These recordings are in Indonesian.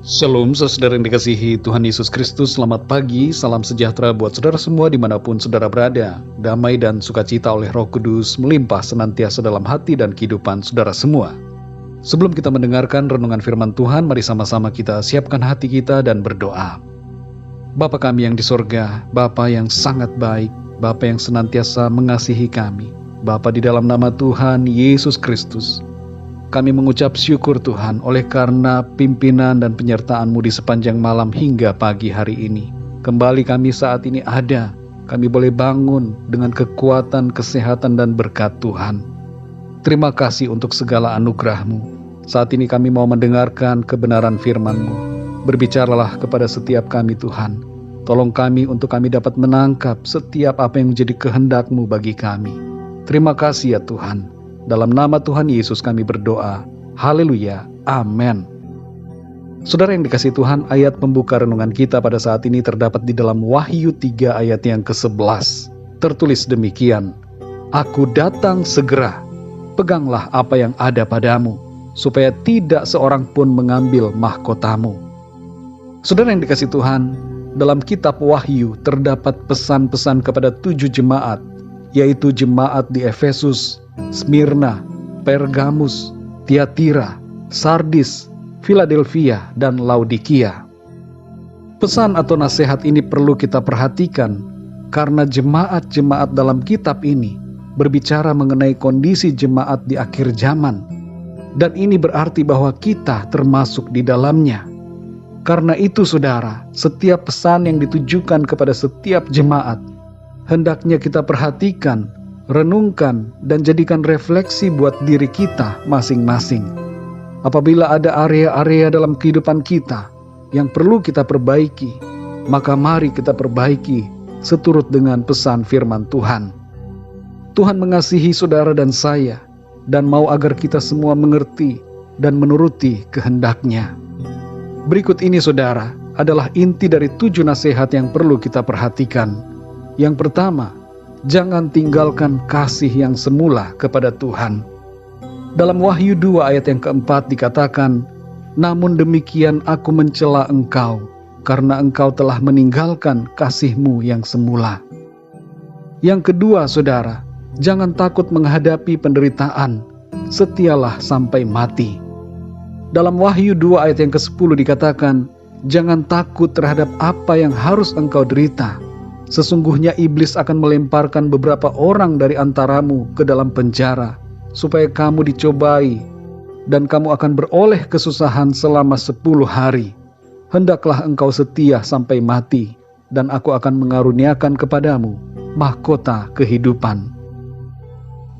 Shalom saudara yang dikasihi Tuhan Yesus Kristus. Selamat pagi, salam sejahtera buat saudara semua dimanapun saudara berada. Damai dan sukacita oleh Roh Kudus melimpah senantiasa dalam hati dan kehidupan saudara semua. Sebelum kita mendengarkan renungan firman Tuhan, mari sama-sama kita siapkan hati kita dan berdoa. Bapa kami yang di sorga, Bapa yang sangat baik, Bapa yang senantiasa mengasihi kami, Bapa di dalam nama Tuhan Yesus Kristus, kami mengucap syukur Tuhan oleh karena pimpinan dan penyertaan-Mu di sepanjang malam hingga pagi hari ini. Kembali kami saat ini ada, kami boleh bangun dengan kekuatan, kesehatan dan berkat Tuhan. Terima kasih untuk segala anugerah-Mu. Saat ini kami mau mendengarkan kebenaran firman-Mu. Berbicaralah kepada setiap kami Tuhan. Tolong kami untuk kami dapat menangkap setiap apa yang menjadi kehendak-Mu bagi kami. Terima kasih ya Tuhan. Dalam nama Tuhan Yesus kami berdoa. Haleluya. Amin. Saudara yang dikasihi Tuhan, ayat pembuka renungan kita pada saat ini terdapat di dalam Wahyu 3 ayat yang ke-11. Tertulis demikian, Aku datang segera, peganglah apa yang ada padamu, supaya tidak seorang pun mengambil mahkotamu. Saudara yang dikasihi Tuhan, dalam kitab Wahyu terdapat pesan-pesan kepada 7 jemaat, yaitu jemaat di Efesus, Smyrna, Pergamus, Tiatira, Sardis, Philadelphia, dan Laodikia. Pesan atau nasihat ini perlu kita perhatikan karena jemaat-jemaat dalam kitab ini berbicara mengenai kondisi jemaat di akhir zaman. Dan ini berarti bahwa kita termasuk di dalamnya. Karena itu saudara, setiap pesan yang ditujukan kepada setiap jemaat hendaknya kita perhatikan, renungkan, dan jadikan refleksi buat diri kita masing-masing. Apabila ada area-area dalam kehidupan kita yang perlu kita perbaiki, maka mari kita perbaiki seturut dengan pesan firman Tuhan. Tuhan mengasihi saudara dan saya, dan mau agar kita semua mengerti dan menuruti kehendak-Nya. Berikut ini saudara, adalah inti dari 7 nasihat yang perlu kita perhatikan. Yang pertama, jangan tinggalkan kasih yang semula kepada Tuhan. Dalam Wahyu 2 ayat yang ke-4 dikatakan, Namun demikian aku mencela engkau, karena engkau telah meninggalkan kasih-Mu yang semula. Yang kedua saudara, jangan takut menghadapi penderitaan, setialah sampai mati. Dalam Wahyu 2 ayat yang ke-10 dikatakan, Jangan takut terhadap apa yang harus engkau derita. Sesungguhnya iblis akan melemparkan beberapa orang dari antaramu ke dalam penjara, supaya kamu dicobai, dan kamu akan beroleh kesusahan selama 10 hari. Hendaklah engkau setia sampai mati, dan aku akan mengaruniakan kepadamu mahkota kehidupan.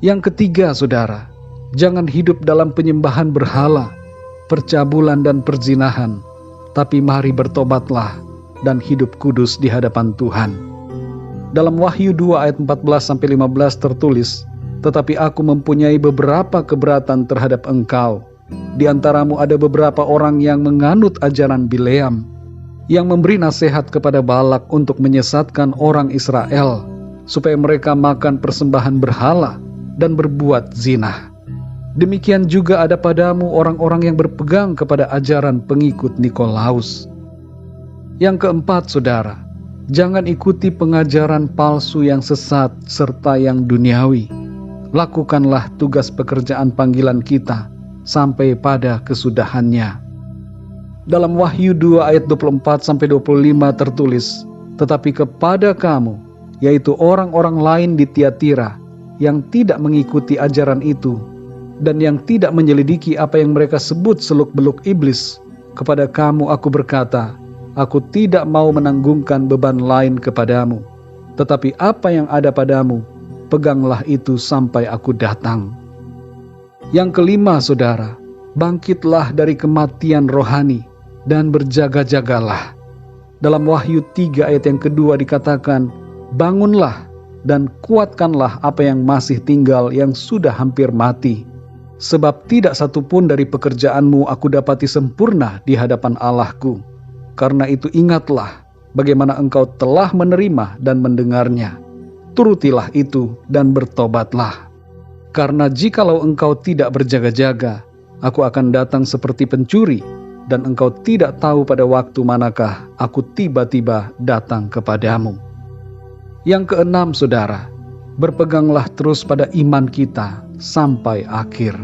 Yang ketiga saudara, jangan hidup dalam penyembahan berhala, percabulan dan perzinahan, tapi mari bertobatlah dan hidup kudus di hadapan Tuhan. Dalam Wahyu 2 ayat 14-15 tertulis, Tetapi aku mempunyai beberapa keberatan terhadap engkau. Di antaramu ada beberapa orang yang menganut ajaran Bileam, yang memberi nasihat kepada Balak untuk menyesatkan orang Israel, supaya mereka makan persembahan berhala dan berbuat zina. Demikian juga ada padamu orang-orang yang berpegang kepada ajaran pengikut Nikolaus. Yang keempat saudara, jangan ikuti pengajaran palsu yang sesat serta yang duniawi. Lakukanlah tugas pekerjaan panggilan kita sampai pada kesudahannya. Dalam Wahyu 2 ayat 24-25 tertulis, Tetapi kepada kamu, yaitu orang-orang lain di Tiatira, yang tidak mengikuti ajaran itu, dan yang tidak menyelidiki apa yang mereka sebut seluk-beluk iblis, kepada kamu aku berkata, Aku tidak mau menanggungkan beban lain kepadamu, tetapi apa yang ada padamu, peganglah itu sampai aku datang. Yang kelima saudara, bangkitlah dari kematian rohani dan berjaga-jagalah. Dalam Wahyu 3 ayat yang kedua dikatakan, Bangunlah dan kuatkanlah apa yang masih tinggal yang sudah hampir mati. Sebab tidak satupun dari pekerjaanmu aku dapati sempurna di hadapan Allahku. Karena itu ingatlah bagaimana engkau telah menerima dan mendengarnya. Turutilah itu dan bertobatlah. Karena jikalau engkau tidak berjaga-jaga, aku akan datang seperti pencuri, dan engkau tidak tahu pada waktu manakah aku tiba-tiba datang kepadamu. Yang keenam, saudara, berpeganglah terus pada iman kita sampai akhir.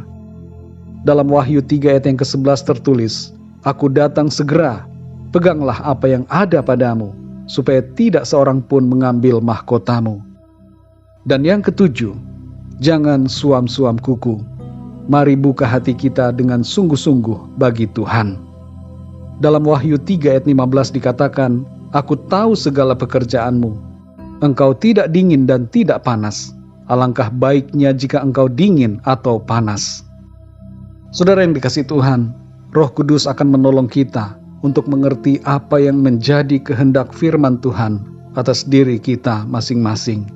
Dalam Wahyu 3 ayat yang ke-11 tertulis, "Aku datang segera, peganglah apa yang ada padamu, supaya tidak seorang pun mengambil mahkotamu." Dan yang ketujuh, jangan suam-suam kuku. Mari buka hati kita dengan sungguh-sungguh bagi Tuhan. Dalam Wahyu 3 ayat 15 dikatakan, "Aku tahu segala pekerjaanmu. Engkau tidak dingin dan tidak panas. Alangkah baiknya jika engkau dingin atau panas." Saudara yang dikasihi Tuhan, Roh Kudus akan menolong kita untuk mengerti apa yang menjadi kehendak firman Tuhan atas diri kita masing-masing.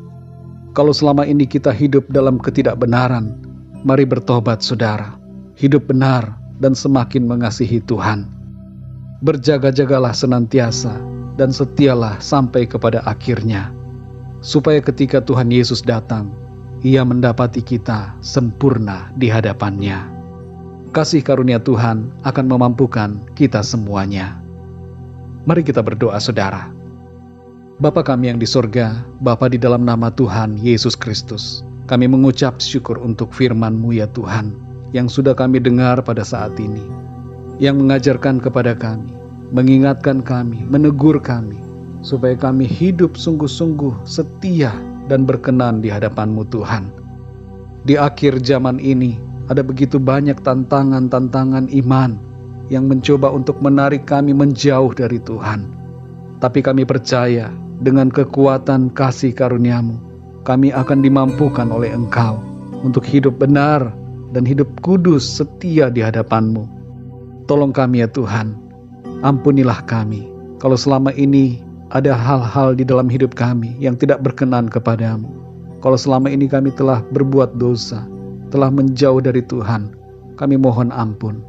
Kalau selama ini kita hidup dalam ketidakbenaran, mari bertobat saudara, hidup benar dan semakin mengasihi Tuhan. Berjaga-jagalah senantiasa dan setialah sampai kepada akhirnya, supaya ketika Tuhan Yesus datang, Ia mendapati kita sempurna di hadapan-Nya. Kasih karunia Tuhan akan memampukan kita semuanya. Mari kita berdoa saudara. Bapa kami yang di sorga, Bapa di dalam nama Tuhan Yesus Kristus, kami mengucap syukur untuk firman-Mu ya Tuhan, yang sudah kami dengar pada saat ini, yang mengajarkan kepada kami, mengingatkan kami, menegur kami, supaya kami hidup sungguh-sungguh setia dan berkenan di hadapan-Mu Tuhan. Di akhir zaman ini, ada begitu banyak tantangan-tantangan iman yang mencoba untuk menarik kami menjauh dari Tuhan. Tapi kami percaya dengan kekuatan kasih karunia-Mu, kami akan dimampukan oleh Engkau untuk hidup benar dan hidup kudus setia di hadapan-Mu. Tolong kami ya Tuhan, ampunilah kami kalau selama ini ada hal-hal di dalam hidup kami yang tidak berkenan kepadamu. Kalau selama ini kami telah berbuat dosa, telah menjauh dari Tuhan, kami mohon ampun.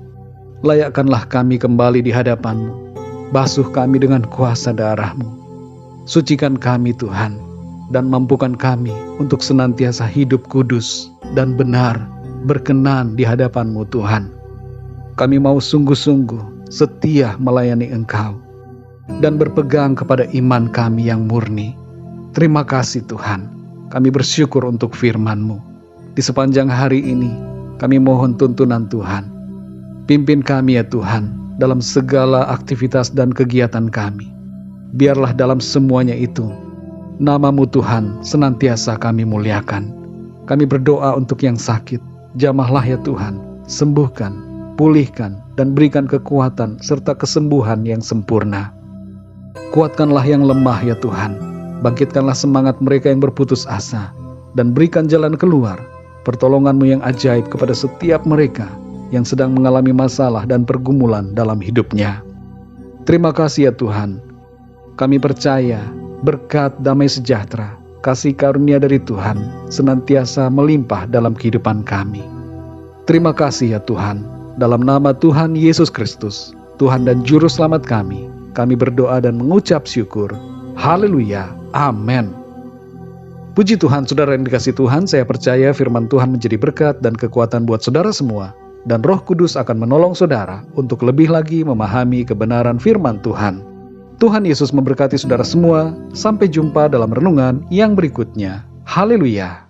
Layakkanlah kami kembali di hadapan-Mu. Basuh kami dengan kuasa darah-Mu. Sucikan kami Tuhan, dan mampukan kami untuk senantiasa hidup kudus dan benar, berkenan di hadapan-Mu Tuhan. Kami mau sungguh-sungguh setia melayani Engkau, dan berpegang kepada iman kami yang murni. Terima kasih Tuhan, kami bersyukur untuk firman-Mu. Di sepanjang hari ini, kami mohon tuntunan Tuhan. Pimpin kami ya Tuhan, dalam segala aktivitas dan kegiatan kami. Biarlah dalam semuanya itu, nama-Mu Tuhan senantiasa kami muliakan. Kami berdoa untuk yang sakit, jamahlah ya Tuhan, sembuhkan, pulihkan, dan berikan kekuatan serta kesembuhan yang sempurna. Kuatkanlah yang lemah ya Tuhan, bangkitkanlah semangat mereka yang berputus asa, dan berikan jalan keluar, pertolongan-Mu yang ajaib kepada setiap mereka yang sedang mengalami masalah dan pergumulan dalam hidupnya. Terima kasih ya Tuhan. Kami percaya berkat damai sejahtera, kasih karunia dari Tuhan senantiasa melimpah dalam kehidupan kami. Terima kasih ya Tuhan. Dalam nama Tuhan Yesus Kristus, Tuhan dan Juru Selamat kami berdoa dan mengucap syukur. Haleluya. Amin. Puji Tuhan, saudara yang dikasihi Tuhan, saya percaya firman Tuhan menjadi berkat dan kekuatan buat saudara semua, dan Roh Kudus akan menolong saudara untuk lebih lagi memahami kebenaran firman Tuhan. Tuhan Yesus memberkati saudara semua. Sampai jumpa dalam renungan yang berikutnya. Haleluya.